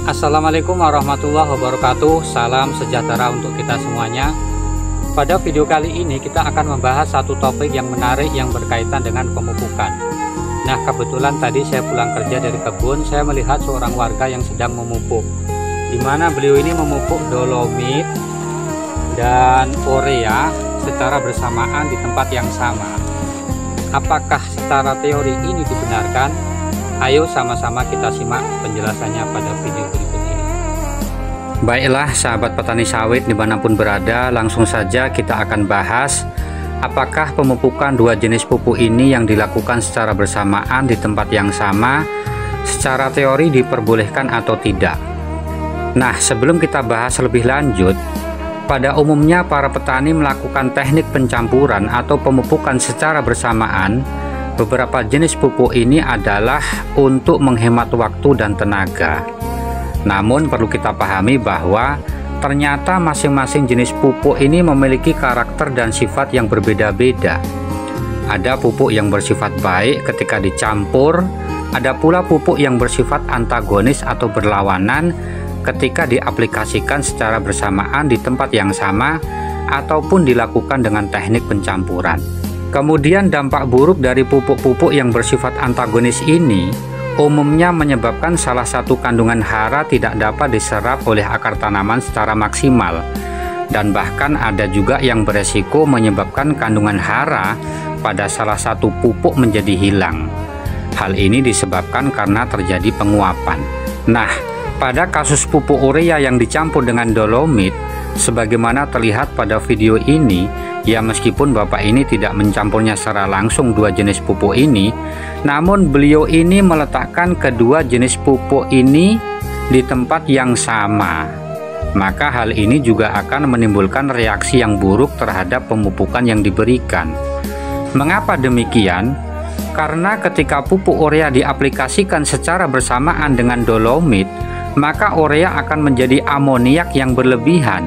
Assalamualaikum warahmatullahi wabarakatuh. Salam sejahtera untuk kita semuanya. Pada video kali ini kita akan membahas satu topik yang menarik yang berkaitan dengan pemupukan. Nah, kebetulan tadi saya pulang kerja dari kebun, saya melihat seorang warga yang sedang memupuk, di mana beliau ini memupuk dolomit dan urea secara bersamaan di tempat yang sama. Apakah secara teori ini dibenarkan? Ayo sama-sama kita simak penjelasannya pada video berikut ini. Baiklah sahabat petani sawit dimanapun berada, langsung saja kita akan bahas apakah pemupukan dua jenis pupuk ini yang dilakukan secara bersamaan di tempat yang sama secara teori diperbolehkan atau tidak. Nah, sebelum kita bahas lebih lanjut, pada umumnya para petani melakukan teknik pencampuran atau pemupukan secara bersamaan. Beberapa jenis pupuk ini adalah untuk menghemat waktu dan tenaga. Namun perlu kita pahami bahwa ternyata masing-masing jenis pupuk ini memiliki karakter dan sifat yang berbeda-beda. Ada pupuk yang bersifat baik ketika dicampur, ada pula pupuk yang bersifat antagonis atau berlawanan ketika diaplikasikan secara bersamaan di tempat yang sama ataupun dilakukan dengan teknik pencampuran. Kemudian dampak buruk dari pupuk-pupuk yang bersifat antagonis ini umumnya menyebabkan salah satu kandungan hara tidak dapat diserap oleh akar tanaman secara maksimal, dan bahkan ada juga yang beresiko menyebabkan kandungan hara pada salah satu pupuk menjadi hilang. Hal ini disebabkan karena terjadi penguapan. Nah, pada kasus pupuk urea yang dicampur dengan dolomit, sebagaimana terlihat pada video ini, ya meskipun bapak ini tidak mencampurnya secara langsung dua jenis pupuk ini, namun beliau ini meletakkan kedua jenis pupuk ini di tempat yang sama. Maka hal ini juga akan menimbulkan reaksi yang buruk terhadap pemupukan yang diberikan. Mengapa demikian? Karena ketika pupuk urea diaplikasikan secara bersamaan dengan dolomit, maka urea akan menjadi amoniak yang berlebihan.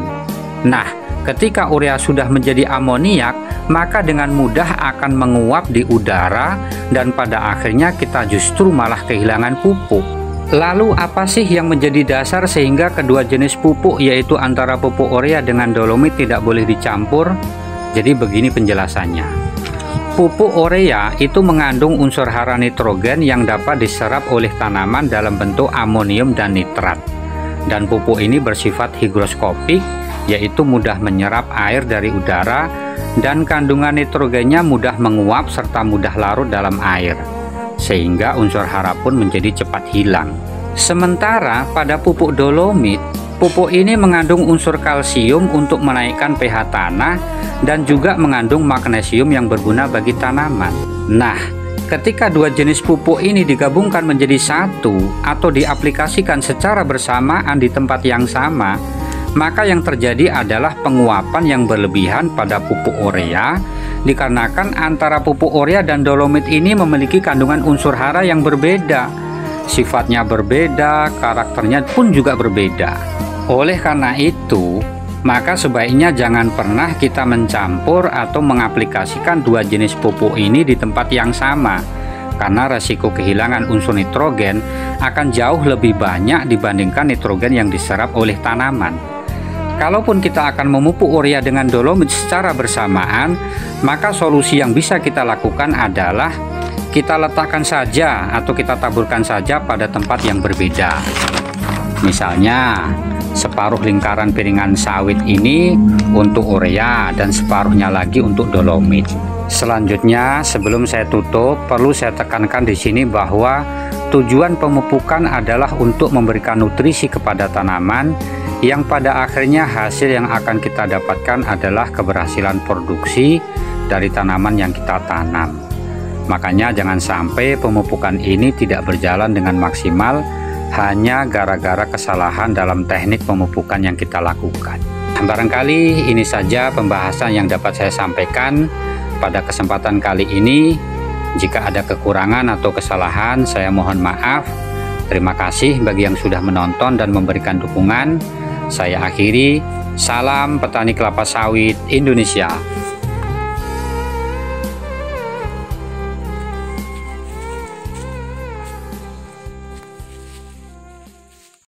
Nah, ketika urea sudah menjadi amoniak, maka dengan mudah akan menguap di udara dan pada akhirnya kita justru malah kehilangan pupuk. Lalu apa sih yang menjadi dasar sehingga kedua jenis pupuk, yaitu antara pupuk urea dengan dolomit, tidak boleh dicampur? Jadi begini penjelasannya. Pupuk urea itu mengandung unsur hara nitrogen yang dapat diserap oleh tanaman dalam bentuk amonium dan nitrat. Dan pupuk ini bersifat higroskopik, yaitu mudah menyerap air dari udara dan kandungan nitrogennya mudah menguap serta mudah larut dalam air, sehingga unsur hara pun menjadi cepat hilang. Sementara pada pupuk dolomit, pupuk ini mengandung unsur kalsium untuk menaikkan pH tanah dan juga mengandung magnesium yang berguna bagi tanaman. Nah, ketika dua jenis pupuk ini digabungkan menjadi satu atau diaplikasikan secara bersamaan di tempat yang sama, maka yang terjadi adalah penguapan yang berlebihan pada pupuk urea, dikarenakan antara pupuk urea dan dolomit ini memiliki kandungan unsur hara yang berbeda. Sifatnya berbeda, karakternya pun juga berbeda. Oleh karena itu, maka sebaiknya jangan pernah kita mencampur atau mengaplikasikan dua jenis pupuk ini di tempat yang sama, karena resiko kehilangan unsur nitrogen akan jauh lebih banyak dibandingkan nitrogen yang diserap oleh tanaman. Kalaupun kita akan memupuk urea dengan dolomit secara bersamaan, maka solusi yang bisa kita lakukan adalah kita letakkan saja atau kita taburkan saja pada tempat yang berbeda. Misalnya, separuh lingkaran piringan sawit ini untuk urea dan separuhnya lagi untuk dolomit. Selanjutnya, sebelum saya tutup, perlu saya tekankan di sini bahwa tujuan pemupukan adalah untuk memberikan nutrisi kepada tanaman, yang pada akhirnya hasil yang akan kita dapatkan adalah keberhasilan produksi dari tanaman yang kita tanam. Makanya jangan sampai pemupukan ini tidak berjalan dengan maksimal hanya gara-gara kesalahan dalam teknik pemupukan yang kita lakukan. Barangkali ini saja pembahasan yang dapat saya sampaikan pada kesempatan kali ini. Jika ada kekurangan atau kesalahan, saya mohon maaf. Terima kasih bagi yang sudah menonton dan memberikan dukungan. Saya akhiri, salam petani kelapa sawit Indonesia.